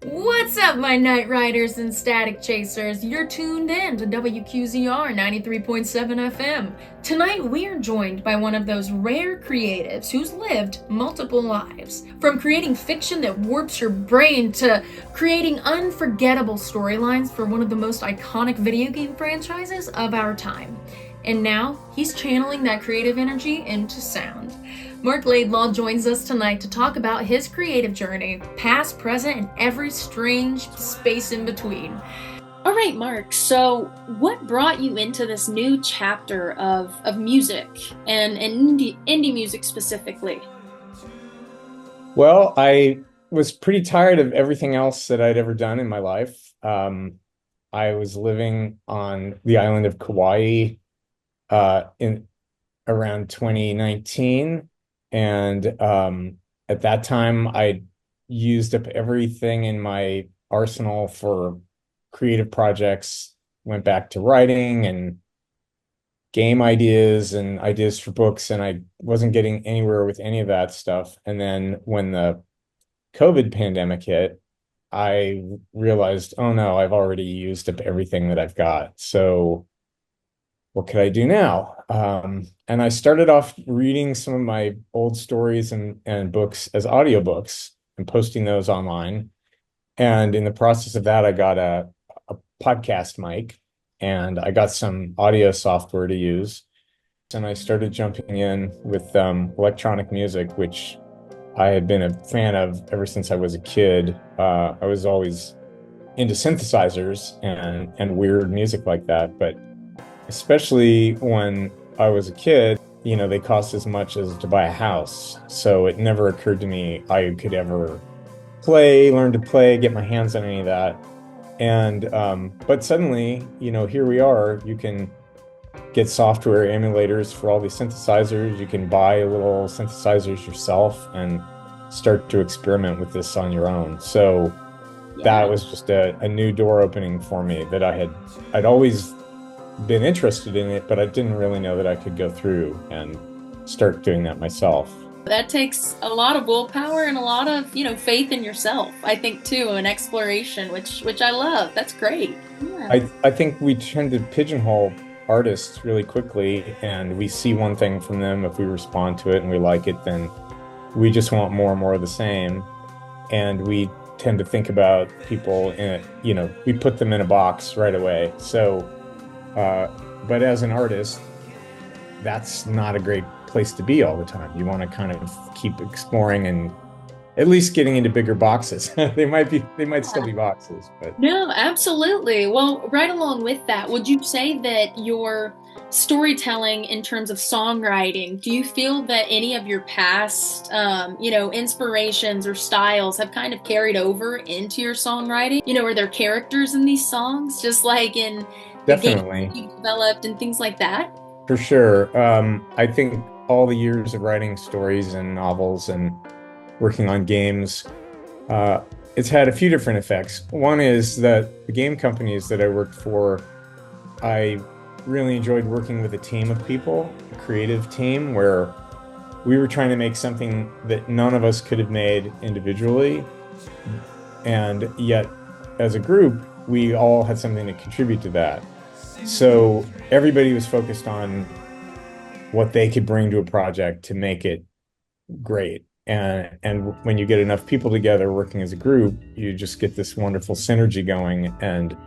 What's up, my night riders and static chasers? You're tuned in to WQZR 93.7 FM. Tonight, we're joined by one of those rare creatives who's lived multiple lives. From creating fiction that warps your brain to creating unforgettable storylines for one of the most iconic video game franchises of our time. And now, he's channeling that creative energy into sound. Marc Laidlaw joins us tonight to talk about his creative journey, past, present, and every strange space in between. All right, Marc, so what brought you into this new chapter of music and indie music specifically? Well, I was pretty tired of everything else that I'd ever done in my life. I was living on the island of Kauai in around 2019. And at that time, I used up everything in my arsenal for creative projects, went back to writing and game ideas and ideas for books, and I wasn't getting anywhere with any of that stuff. And then when the COVID pandemic hit, I realized, oh no, I've already used up everything that I've got. So what could I do now? And I started off reading some of my old stories and books as audiobooks and posting those online. And in the process of that, I got a podcast mic and I got some audio software to use. And I started jumping in with electronic music, which I had been a fan of ever since I was a kid. I was always into synthesizers and weird music like that, but especially when I was a kid, they cost as much as to buy a house. So it never occurred to me I could ever learn to play, get my hands on any of that. And but suddenly, here we are. You can get software emulators for all these synthesizers. You can buy little synthesizers yourself and start to experiment with this on your own. So that was just a new door opening for me that I'd always been interested in it, but I didn't really know that I could go through and start doing that myself. That takes a lot of willpower and a lot of, faith in yourself, I think, too, and exploration, which I love. That's great. Yeah. I think we tend to pigeonhole artists really quickly, and we see one thing from them. If we respond to it and we like it, then we just want more and more of the same. And we tend to think about people we put them in a box right away. So but as an artist, that's not a great place to be all the time. You want to kind of keep exploring and at least getting into bigger boxes. They might still be boxes, but No, absolutely. Well, right along with that, would you say that your storytelling in terms of songwriting, do you feel that any of your past, inspirations or styles have kind of carried over into your songwriting? Are there characters in these songs, just like in the definitely, games you developed and things like that? for sure. I think all the years of writing stories and novels and working on games, it's had a few different effects. One is that the game companies that I worked for, I really enjoyed working with a team of people, a creative team, where we were trying to make something that none of us could have made individually. And yet, as a group, we all had something to contribute to that. So everybody was focused on what they could bring to a project to make it great. And when you get enough people together working as a group, you just get this wonderful synergy going, and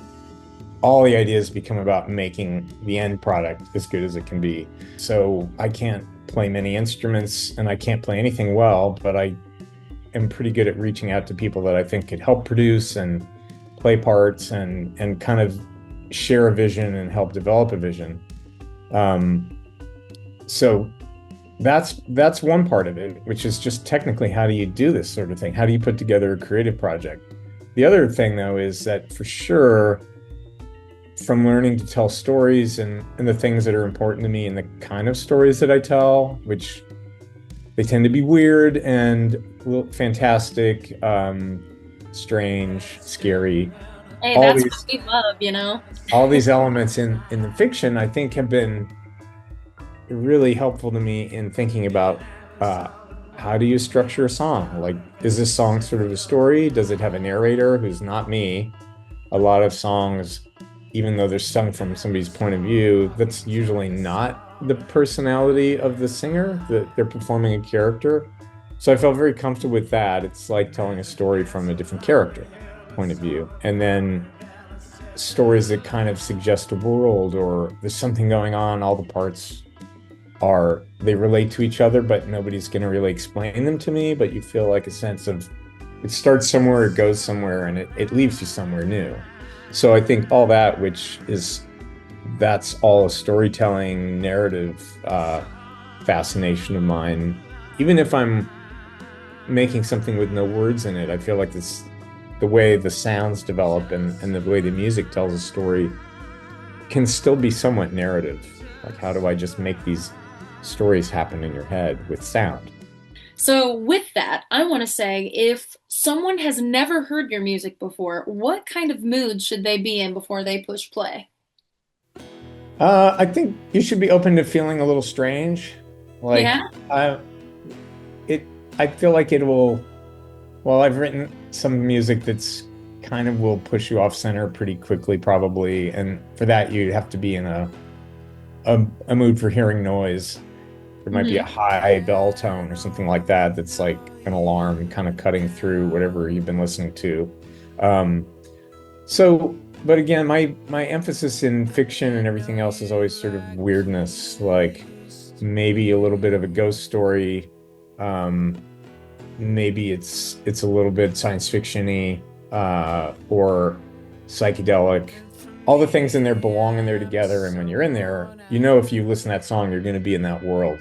all the ideas become about making the end product as good as it can be. So I can't play many instruments and I can't play anything well, but I am pretty good at reaching out to people that I think could help produce and play parts and kind of share a vision and help develop a vision. So that's one part of it, which is just technically, how do you do this sort of thing? How do you put together a creative project? The other thing, though, is that for sure, from learning to tell stories and the things that are important to me and the kind of stories that I tell, which they tend to be weird and fantastic, strange, scary. Hey, All that's these what we love. all these elements in the fiction, I think, have been really helpful to me in thinking about how do you structure a song? Like, is this song sort of a story? Does it have a narrator who's not me? A lot of songs, even though they're sung from somebody's point of view, that's usually not the personality of the singer, that they're performing a character. So I felt very comfortable with that. It's like telling a story from a different character point of view. And then stories that kind of suggest a world or there's something going on, all the parts they relate to each other, but nobody's going to really explain them to me. But you feel like a sense of it starts somewhere, it goes somewhere, and it leaves you somewhere new. So I think all that, that's all a storytelling narrative fascination of mine. Even if I'm making something with no words in it, I feel like the way the sounds develop and the way the music tells a story can still be somewhat narrative. Like, how do I just make these stories happen in your head with sound? So, with that, I want to say if someone has never heard your music before, what kind of mood should they be in before they push play? I think you should be open to feeling a little strange. Like, Yeah? I, it, I feel like it will. Well, I've written some music that's kind of will push you off center pretty quickly, probably, and for that you have to be in a mood for hearing noise. There might be a Hmm. high bell tone or something like that that's like an alarm kind of cutting through whatever you've been listening to. Um, so, but again, my emphasis in fiction and everything else is always sort of weirdness, like maybe a little bit of a ghost story. Um, Maybe it's a little bit science fiction-y or psychedelic. All the things in there belong in there together, and when you're in there, you know if you listen to that song, you're going to be in that world.